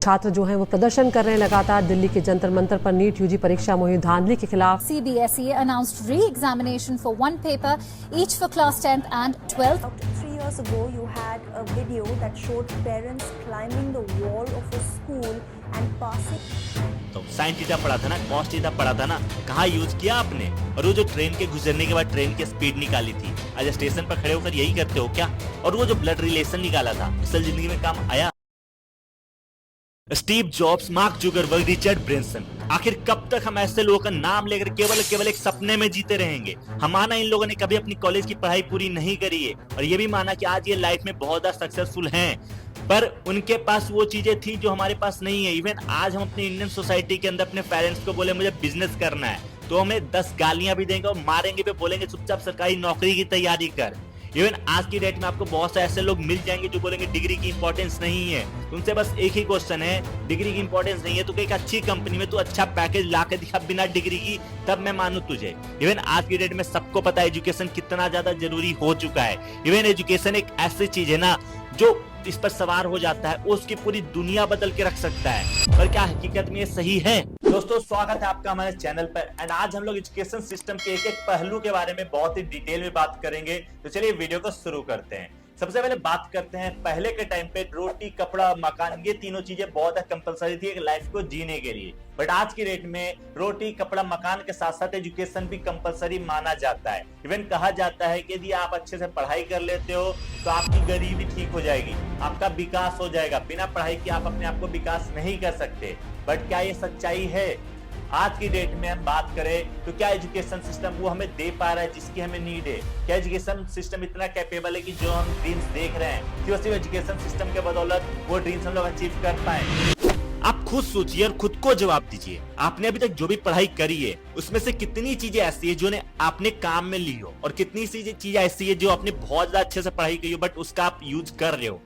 छात्र जो हैं वो प्रदर्शन कर रहे हैं लगातार दिल्ली के जंतर मंतर पर नीट यूजी परीक्षा मुहिम धांधली के खिलाफ। CBSE announced re-examination for one paper each for class 10th and 12th. About 3 years ago, you had a video that showed parents climbing the wall of a school and passing. तो sine theta पढ़ा था ना, cos theta पढ़ा था ना, कहाँ use किया आपने? और वो जो ट्रेन के गुजरने के बाद ट्रेन की स्पीड निकाली थी, आज स्टेशन पर खड़े होकर यही करते हो क्या? और वो जो ब्लड रिलेशन निकाला था, असल जिंदगी में काम आया? Steve jobs, mark Zuckerberg, Richard Branson, आखिर कब तक हम ऐसे लोगों का नाम लेकर केवल एक सपने में जीते रहेंगे? हम माना इन लोगों ने कभी अपनी कॉलेज की पढ़ाई पूरी नहीं करी है और ये भी माना कि आज ये लाइफ में बहुत ज्यादा सक्सेसफुल हैं, पर उनके पास वो चीजें थी जो हमारे पास नहीं है। इवन आज हम अपनी इंडियन सोसाइटी के अंदर अपने पेरेंट्स को बोले मुझे बिजनेस करना है तो हमें 10 गालियां भी देंगे और मारेंगे भी, बोलेंगे चुपचाप सरकारी नौकरी की तैयारी कर। इवन आज की डेट में आपको बहुत से ऐसे लोग मिल जाएंगे जो बोलेंगे डिग्री की इंपॉर्टेंस नहीं है। तुमसे बस एक ही क्वेश्चन है, डिग्री की इंपॉर्टेंस नहीं है तो एक अच्छी कंपनी में तू अच्छा पैकेज ला के दिखा बिना डिग्री की, तब मैं मानू तुझे। इवन आज की डेट में सबको पता है एजुकेशन कितना ज्यादा जरूरी हो चुका है। इवन एजुकेशन एक ऐसी चीज है ना जो इस पर सवार हो जाता है वो उसकी पूरी दुनिया बदल के रख सकता है। पर क्या हकीकत में ये सही है? दोस्तों स्वागत है आपका हमारे चैनल पर एंड आज हम लोग एजुकेशन सिस्टम के एक पहलू के बारे में बहुत ही डिटेल में बात करेंगे। तो चलिए वीडियो को शुरू करते हैं। सबसे पहले बात करते हैं, पहले के टाइम पे रोटी, कपड़ा, मकान, ये तीनों चीजें बहुत कंपलसरी थी एक लाइफ को जीने के लिए। बट आज की डेट में रोटी, कपड़ा, मकान के साथ साथ एजुकेशन भी कंपलसरी माना जाता है। इवन कहा जाता है कि यदि आप अच्छे से पढ़ाई कर लेते हो तो आपकी गरीबी ठीक हो जाएगी, आपका विकास हो जाएगा। बिना पढ़ाई के आप अपने आप को विकास नहीं कर सकते। बट क्या ये सच्चाई है? आज की डेट में हम बात करें तो क्या एजुकेशन सिस्टम वो हमें दे पा रहा है जिसकी हमें नीड है? क्या एजुकेशन सिस्टम इतना कैपेबल है कि जो हम ड्रीम्स देख रहे हैं कि वो सिर्फ एजुकेशन सिस्टम के बदौलत वो ड्रीम्स हम लोग अचीव कर पाए? आप खुद सोचिए और खुद को जवाब दीजिए। आपने अभी तक जो भी पढ़ाई करी है उसमें से कितनी चीजें ऐसी है जो ने आपने काम में ली हो और कितनी चीजें ऐसी है जो आपने बहुत ज्यादा अच्छे से पढ़ाई की हो बट उसका आप यूज कर रहे हो?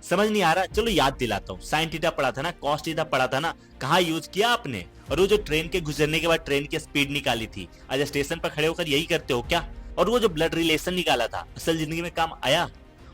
समझ नहीं आ रहा? चलो याद दिलाता हूँ। साइन थीटा पढ़ा था ना, कॉस थीटा पढ़ा था ना, कहाँ यूज किया आपने? और वो जो ट्रेन के गुजरने के बाद ट्रेन की स्पीड निकाली थी, आज स्टेशन पर खड़े होकर यही करते हो क्या? और वो जो ब्लड रिलेशन निकाला था, असल जिंदगी में काम आया?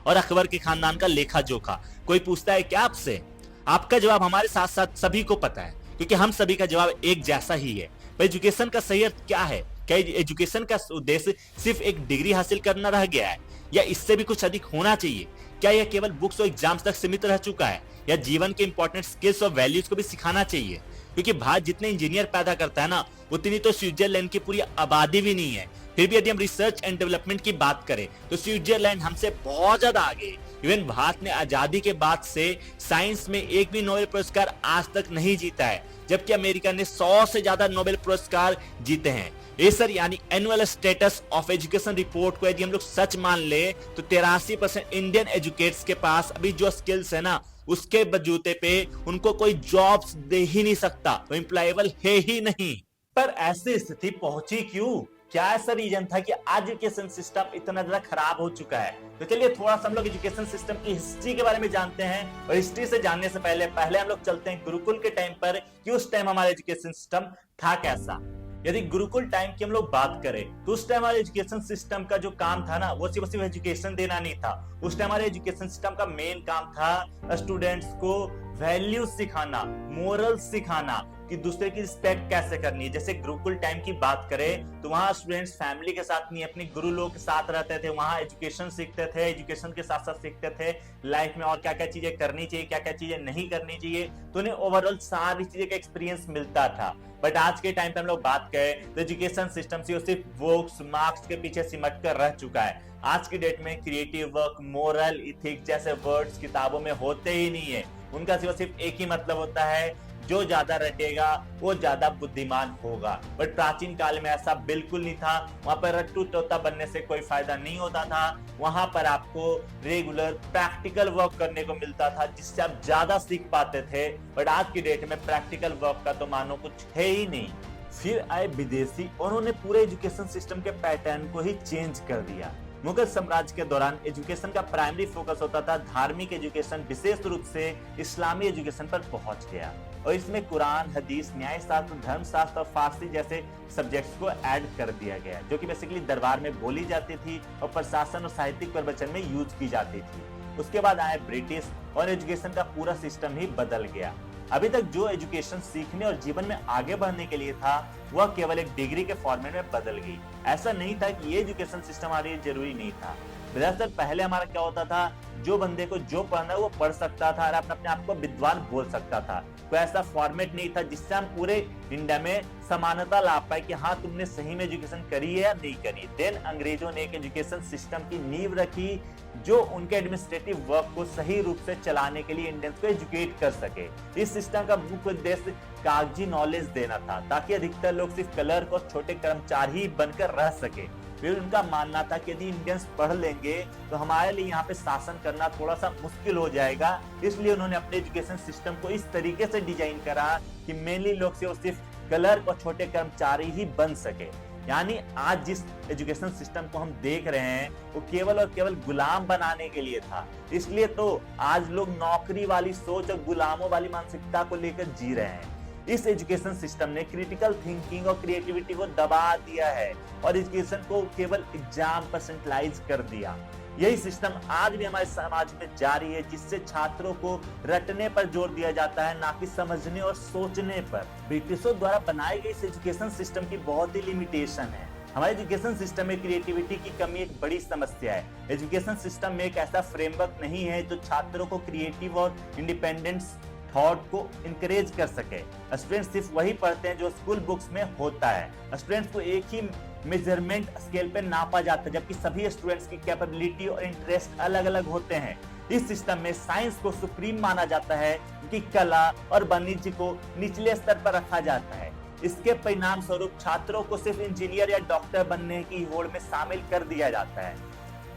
और अकबर के खानदान का लेखा जोखा कोई पूछता है क्या आपसे? आपका जवाब हमारे साथ साथ सभी को पता है क्योंकि हम सभी का जवाब एक जैसा ही है। एजुकेशन का सही अर्थ क्या है? क्या एजुकेशन का उद्देश्य सिर्फ एक डिग्री हासिल करना रह गया है या इससे भी कुछ अधिक होना चाहिए? क्या यह केवल बुक्स और एग्जाम्स तक सीमित रह चुका है या जीवन के इंपॉर्टेंट स्किल्स और वैल्यूज को भी सिखाना चाहिए? क्योंकि भारत जितने इंजीनियर पैदा करता है ना उतनी तो स्विट्जरलैंड की पूरी आबादी भी नहीं है। फिर भी यदि हम रिसर्च एंड डेवलपमेंट की बात करें तो स्विट्जरलैंड हमसे बहुत ज्यादा आगे है। इवन भारत ने आजादी के बाद से साइंस में एक भी नोबेल पुरस्कार आज तक नहीं जीता है, जबकि अमेरिका ने 100 से ज्यादा नोबेल पुरस्कार जीते हैं। एसर यानी annual status of education report को यदि हम लोग सच मान ले तो 83% इंडियन एजुकेट्स के पास अभी जो स्किल्स है ना उसके बजूते पे उनको कोई जॉब्स दे ही नहीं सकता, वो एम्प्लॉयबल है ही नहीं। पर ऐसी स्थिति पहुंची क्यों? क्या ऐसा रीजन था कि आज एजुकेशन सिस्टम इतना ज्यादा खराब हो चुका है? तो चलिए थोड़ा सा हम लोग एजुकेशन सिस्टम की हिस्ट्री के बारे में जानते हैं। और हिस्ट्री से जानने से पहले हम लोग चलते हैं गुरुकुल के टाइम पर कि उस टाइम हमारा एजुकेशन सिस्टम था कैसा। यदि गुरुकुल टाइम की हम लोग बात करें तो उस टाइम हमारे एजुकेशन सिस्टम का जो काम था ना वो सिर्फ एजुकेशन देना नहीं था। उस टाइम हमारे एजुकेशन सिस्टम का मेन काम था स्टूडेंट्स को वैल्यूज सिखाना, मोरल सिखाना कि दूसरे की रिस्पेक्ट कैसे करनी है। जैसे गुरुकुल टाइम की बात करें तो वहाँ स्टूडेंट्स फैमिली के साथ नहीं अपने गुरु लोग के साथ रहते थे, वहाँ एजुकेशन सीखते थे, एजुकेशन के साथ साथ सीखते थे लाइफ में और क्या क्या चीजें करनी चाहिए, क्या क्या चीजें नहीं करनी चाहिए। तो उन्हें ओवरऑल सारी चीजें का एक्सपीरियंस मिलता था। बट आज के टाइम पे हम लोग बात करें तो एजुकेशन सिस्टम सिर्फ बुक्स, मार्क्स के पीछे सिमट कर रह चुका है। आज की डेट में क्रिएटिव वर्क, मोरल, इथिक्स जैसे वर्ड्स किताबों में होते ही नहीं है। उनका सिर्फ एक ही मतलब होता है, जो ज्यादा रटेगा वो ज्यादा बुद्धिमान होगा। बट प्राचीन काल में ऐसा बिल्कुल नहीं था। वहां पर रट्टू तोता बनने से कोई फायदा नहीं होता था। वहां पर आपको रेगुलर प्रैक्टिकल वर्क करने को मिलता था जिससे आप ज्यादा सीख पाते थे। बट आज की डेट में प्रैक्टिकल वर्क का तो मानो कुछ है ही नहीं। फिर आए विदेशी, उन्होंने पूरे एजुकेशन सिस्टम के पैटर्न को ही चेंज कर दिया। मुगल साम्राज्य के दौरान एजुकेशन का प्राइमरी फोकस होता था धार्मिक एजुकेशन, विशेष रूप से इस्लामी एजुकेशन पर पहुंच गया और इसमें कुरान, हदीस, न्यायशास्त्र, धर्मशास्त्र और फारसी जैसे सब्जेक्ट्स को ऐड कर दिया गया जो कि बेसिकली दरबार में बोली जाती थी और प्रशासन और साहित्यिक प्रवचन में यूज की जाती थी। उसके बाद आए ब्रिटिश और एजुकेशन का पूरा सिस्टम ही बदल गया। अभी तक जो एजुकेशन सीखने और जीवन में आगे बढ़ने के लिए था वह केवल एक डिग्री के फॉर्मेट में बदल गई। ऐसा नहीं था कि ये एजुकेशन सिस्टम हमारे लिए जरूरी नहीं था। दरअसल पहले हमारा क्या होता था, जो बंदे को जो पढ़ना है वो पढ़ सकता था और अपने आप को विद्वान बोल सकता था। कोई ऐसा फॉर्मेट नहीं था जिससे हम पूरे इंडिया में समानता ला पाए कि हाँ तुमने सही में एजुकेशन करी है या नहीं करी। देन अंग्रेजों ने एक एजुकेशन सिस्टम की नींव रखी जो उनके एडमिनिस्ट्रेटिव वर्क को सही रूप से चलाने के लिए इंडियंस को एजुकेट कर सके। इस सिस्टम का मुख्य उद्देश्य कागजी नॉलेज देना था ताकि अधिकतर लोग सिर्फ क्लर्क और छोटे कर्मचारी ही बनकर रह सके। फिर उनका मानना था कि यदि इंडियंस पढ़ लेंगे तो हमारे लिए यहाँ पे शासन करना थोड़ा सा मुश्किल हो जाएगा। इसलिए उन्होंने अपने एजुकेशन सिस्टम को इस तरीके से डिजाइन करा कि मेनली लोग सिर्फ क्लर्क और छोटे कर्मचारी ही बन सके। यानी आज जिस एजुकेशन सिस्टम को हम देख रहे हैं वो केवल और केवल गुलाम बनाने के लिए था। इसलिए तो आज लोग नौकरी वाली सोच और गुलामों वाली मानसिकता को लेकर जी रहे हैं। इस एजुकेशन सिस्टम ने क्रिटिकल थिंकिंग और क्रिएटिविटी को दबा दिया है और एजुकेशन को केवल एग्जाम पर सेंट्रलाइज कर दिया। यही सिस्टम आज भी हमारे समाज में जारी है जिससे छात्रों को रटने पर जोर दिया जाता है, ना कि समझने और सोचने पर। ब्रिटिशों द्वारा बनाए गए इस एजुकेशन सिस्टम की बहुत ही लिमिटेशन है। हमारे एजुकेशन सिस्टम में क्रिएटिविटी की कमी एक बड़ी समस्या है। एजुकेशन सिस्टम में एक ऐसा फ्रेमवर्क नहीं है जो छात्रों को क्रिएटिव और इंडिपेंडेंस थॉट को इंकरेज कर सके। स्टूडेंट्स सिर्फ वही पढ़ते हैं जो स्कूल बुक्स में होता है। स्टूडेंट्स को एक ही मेजरमेंट स्केल पे नापा जाता है, जबकि सभी स्टूडेंट्स की कैपेबिलिटी और इंटरेस्ट अलग अलग होते हैं। इस सिस्टम में साइंस को सुप्रीम माना जाता है कि कला और वाणिज्य को निचले स्तर पर रखा जाता है। इसके परिणाम स्वरूप छात्रों को सिर्फ इंजीनियर या डॉक्टर बनने की होड़ में शामिल कर दिया जाता है।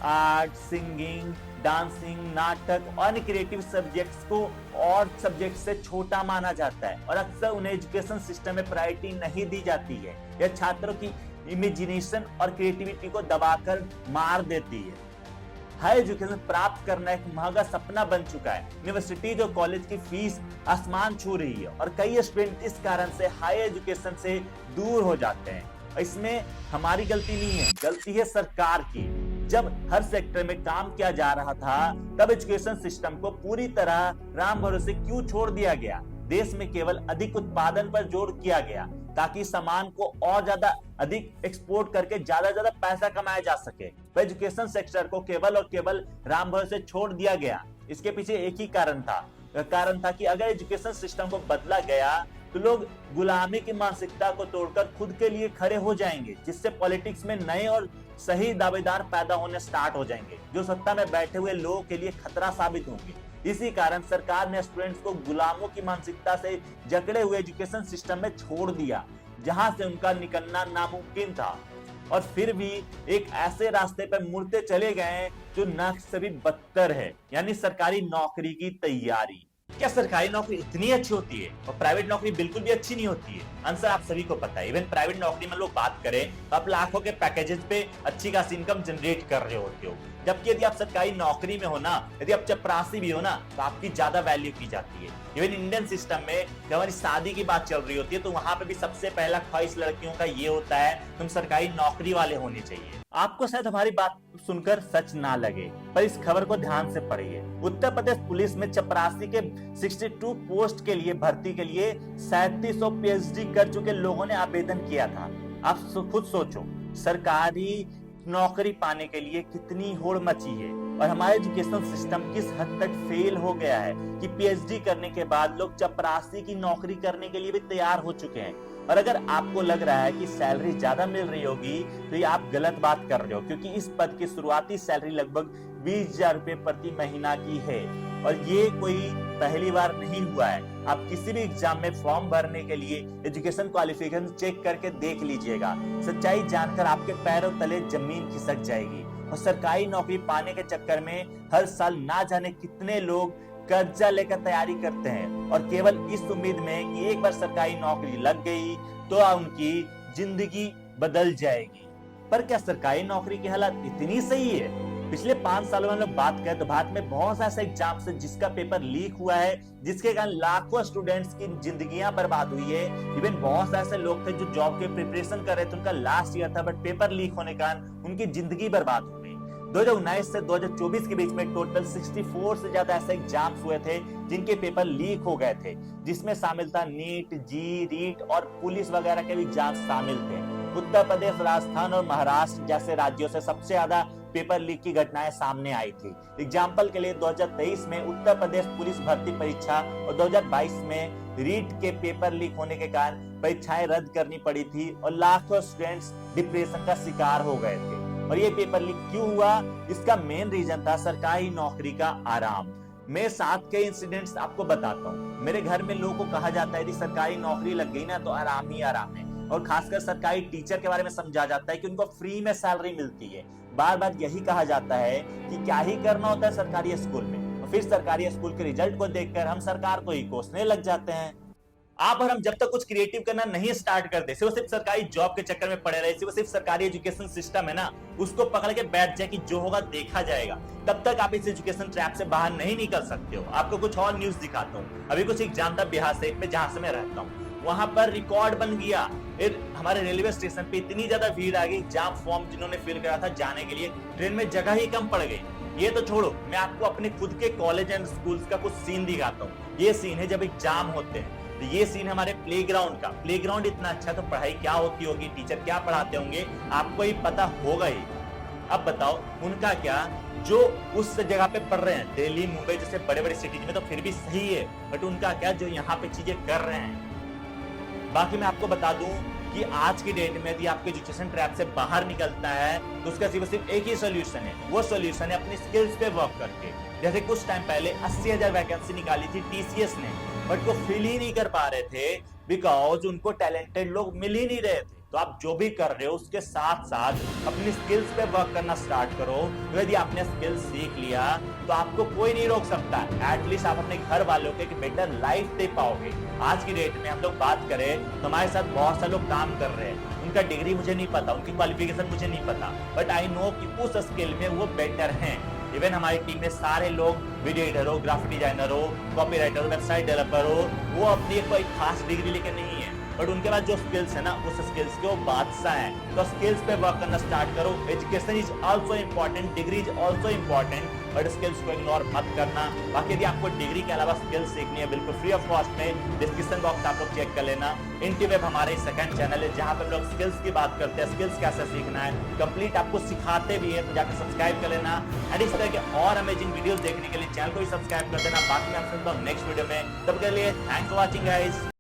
आर्ट, सिंगिंग, डांसिंग, नाटक और क्रिएटिव सब्जेक्ट्स को और सब्जेक्ट से छोटा माना जाता है और अक्सर उन्हें एजुकेशन सिस्टम में प्रायोरिटी नहीं दी जाती है। यह छात्रों की इमेजिनेशन और क्रिएटिविटी को दबाकर मार देती है। हाई एजुकेशन प्राप्त करना एक महंगा सपना बन चुका है। यूनिवर्सिटीज और कॉलेज की फीस आसमान छू रही है और कई स्टूडेंट इस कारण से हाई एजुकेशन से दूर हो जाते हैं। इसमें हमारी गलती नहीं है, गलती है सरकार की। जब हर सेक्टर में काम किया जा रहा था तब एजुकेशन सिस्टम को पूरी तरह राम भरोसे क्यों छोड़ दिया गया? देश में केवल अधिक उत्पादन पर जोर किया गया ताकि सामान को और ज्यादा अधिक एक्सपोर्ट करके ज्यादा पैसा कमाया जा सके। तो एजुकेशन सेक्टर को केवल और केवल राम भरोसे छोड़ दिया गया। इसके पीछे एक ही कारण था कि अगर एजुकेशन सिस्टम को बदला गया तो लोग गुलामी की मानसिकता को तोड़कर खुद के लिए खड़े हो जाएंगे, जिससे पॉलिटिक्स में नए और सही दावेदार पैदा होने स्टार्ट हो जाएंगे जो सत्ता में बैठे हुए लोगों के लिए खतरा साबित होंगे। इसी कारण सरकार ने स्टूडेंट्स को गुलामों की मानसिकता से जकड़े हुए एजुकेशन सिस्टम में छोड़ दिया जहां से उनका निकलना नामुमकिन था, और फिर भी एक ऐसे रास्ते पर मुड़ते चले गए जो न से भी बदतर है, यानी सरकारी नौकरी की तैयारी। क्या सरकारी नौकरी इतनी अच्छी होती है और प्राइवेट नौकरी बिल्कुल भी अच्छी नहीं होती है? आंसर आप सभी को पता है। इवन प्राइवेट नौकरी में लोग बात करें तो आप लाखों के पैकेजेस पे अच्छी खासी इनकम जनरेट कर रहे होते हो, जबकि यदि आप सरकारी नौकरी में हो ना, यदि आप चपरासी भी हो ना, तो आपकी ज्यादा वैल्यू की जाती है। इवन इंडियन सिस्टम में जब हमारी शादी की बात चल रही होती है तो वहां पे भी सबसे पहला ख्वाहिश लड़कियों का ये होता है तुम सरकारी नौकरी वाले होने चाहिए। आपको शायद हमारी बात सुनकर सच ना लगे, पर इस खबर को ध्यान से पढ़िए। उत्तर प्रदेश पुलिस में चपरासी के 62 पोस्ट के लिए भर्ती के लिए 3700 पीएचडी कर चुके लोगों ने आवेदन किया था। आप खुद सोचो सरकारी नौकरी पाने के लिए कितनी होड़ मची है और हमारा एजुकेशन सिस्टम किस हद तक फेल हो गया है कि पीएचडी करने के बाद लोग चपरासी की नौकरी करने के लिए भी तैयार हो चुके हैं। और अगर आपको लग रहा है कि सैलरी ज्यादा मिल रही होगी तो ये आप गलत बात कर रहे हो, क्योंकि इस पद की शुरुआती सैलरी लगभग 20,000 रुपए प्रति महीना की है और ये कोई पहली बार नहीं हुआ है। आप किसी भी एग्जाम में फॉर्म भरने के लिए एजुकेशन क्वालिफिकेशन चेक करके देख लीजिएगा। सच्चाई जानकर आपके पैरों तले जमीन खिसक जाएगी। और सरकारी नौकरी पाने के चक्कर में हर साल ना जाने कितने लोग कर्जा लेकर तैयारी करते हैं और केवल इस उम्मीद में कि एक बार सरकारी नौकरी लग गई तो उनकी जिंदगी बदल जाएगी। पर क्या सरकारी नौकरी की हालत इतनी सही है? पिछले 5 सालों में लोग बात करें तो भारत में बहुत ऐसे एग्जाम से जिसका पेपर लीक हुआ है, जिसके कारण लाखों स्टूडेंट्स की जिंदगियां बर्बाद हुई है। इवन बहुत ऐसे लोग थे जो जॉब के प्रिपरेशन कर रहे थे, उनका लास्ट ईयर था बट पेपर लीक होने के कारण उनकी जिंदगी बर्बाद हो गई। 2019 से 2024 के बीच में टोटल 64 से ज्यादा ऐसे एग्जाम्स हुए थे जिनके पेपर लीक हो गए थे, जिसमें शामिल था नीट, जी, रीट और पुलिस वगैरह के भी एग्जाम शामिल थे। उत्तर प्रदेश, राजस्थान और महाराष्ट्र जैसे राज्यों से सबसे ज्यादा पेपर लीक की घटनाएं सामने आई थी। एग्जाम्पल के लिए 2023 में उत्तर प्रदेश पुलिस भर्ती परीक्षा और 2022 में रीट के पेपर लीक होने के कारण परीक्षाएं रद्द करनी पड़ी थी और लाखों स्टूडेंट्स डिप्रेशन का शिकार हो गए थे। और ये पेपर लीक क्यों हुआ? इसका मेन रीजन था सरकारी नौकरी का आराम। मैं साथ के इंसिडेंट्स आपको बताता हूँ। मेरे घर में लोगों को कहा जाता है कि सरकारी नौकरी लग गई ना तो आराम ही आराम है, और खासकर सरकारी टीचर के बारे में समझा जाता है कि उनको फ्री में सैलरी मिलती है। बार बार यही कहा जाता है कि क्या ही करना होता है सरकारी स्कूल में, और फिर सरकारी स्कूल के रिजल्ट को देखकर हम सरकार को ही कोसने लग जाते हैं। आप और हम जब तक कुछ क्रिएटिव करना नहीं स्टार्ट करते, सिर्फ सरकारी जॉब के चक्कर में पड़े रहे, सिर्फ सरकारी एजुकेशन सिस्टम है ना उसको पकड़ के बैठ जाए कि जो होगा देखा जाएगा, तब तक आप इस एजुकेशन ट्रैप से बाहर नहीं निकल सकते हो। आपको कुछ और न्यूज दिखाता हूँ। अभी कुछ एग्जाम था बिहार स्टेट में जहां से मैं रहता हूँ, वहां पर रिकॉर्ड बन गया। हमारे रेलवे स्टेशन पे इतनी ज्यादा भीड़ आ गई, एग्जाम फॉर्म जिन्होंने फिल करा था जाने के लिए ट्रेन में जगह ही कम पड़ गई। ये तो छोड़ो, मैं आपको अपने खुद के कॉलेज एंड स्कूल्स का कुछ सीन दिखाता हूँ। ये सीन है जब एग्जाम होते हैं। तो ये सीन हमारे प्लेग्राउंड का। प्लेग्राउंड इतना अच्छा तो पढ़ाई क्या होती होगी, टीचर क्या पढ़ाते होंगे आपको ही पता होगा ही। अब बताओ उनका क्या, जो उस जगह पे पढ़ रहे हैं दिल्ली, मुंबई जैसे बड़े बड़े सिटीज में तो फिर भी सही है, बट उनका क्या जो यहाँ पे चीजें कर रहे हैं। बाकी मैं आपको बता दूं कि आज की डेट में यदि आपके एजुकेशन ट्रैप से बाहर निकलता है तो उसका सिर्फ एक ही सोल्यूशन है। वो सोल्यूशन है अपनी स्किल्स पे वर्क करके। जैसे कुछ टाइम पहले 80,000 वैकेंसी निकाली थी टीसीएस ने, बट वो फिल ही नहीं कर पा रहे थे बिकॉज उनको टैलेंटेड लोग मिल ही नहीं रहे थे। तो आप जो भी कर रहे हो उसके साथ साथ अपनी स्किल्स पे वर्क करना स्टार्ट करो। यदि आपने स्किल्स सीख लिया तो आपको कोई नहीं रोक सकता। एटलीस्ट आप अपने घर वालों के एक बेटर लाइफ दे पाओगे। आज की डेट में हम लोग बात करें तो हमारे साथ बहुत सारे लोग काम कर रहे हैं। उनका डिग्री मुझे नहीं पता, उनकी क्वालिफिकेशन मुझे नहीं पता, बट आई नो कि उस स्किल में वो बेटर हैं। इवन हमारी टीम में सारे लोग वीडियो एडिटर हो, ग्राफिक डिजाइनर हो, कॉपीराइटर हो, वेबसाइट डेवलपर हो, वो अपनी कोई खास डिग्री लेके नहीं है, बट उनके पास जो स्किल्स है ना उस स्किल्स के वो बादशाह हैं। तो स्किल्स पे वर्क करना स्टार्ट करो। Education is also important, degree is also important, but skills को इग्नोर मत करना। बाकी यदि आपको डिग्री के अलावा स्किल्स सीखनी है बिल्कुल फ्री ऑफ कॉस्ट में, डिस्क्रिप्शन बॉक्स आप लोग चेक कर लेना। इंटीवेब हमारे सेकंड चैनल है जहां पर लोग स्किल्स की बात करते हैं, स्किल्स कैसे सीखना है कंप्लीट आपको सिखाते भी है, तो जाकर सब्सक्राइब कर लेना। एंड इस तरह के और अमेजिंग वीडियोस देखने के लिए चैनल को भी सब्सक्राइब कर देना। बाकी मैं आपसे मिलता हूं नेक्स्ट वीडियो में, तब के लिए थैंक्स फॉर वॉचिंग गाइस।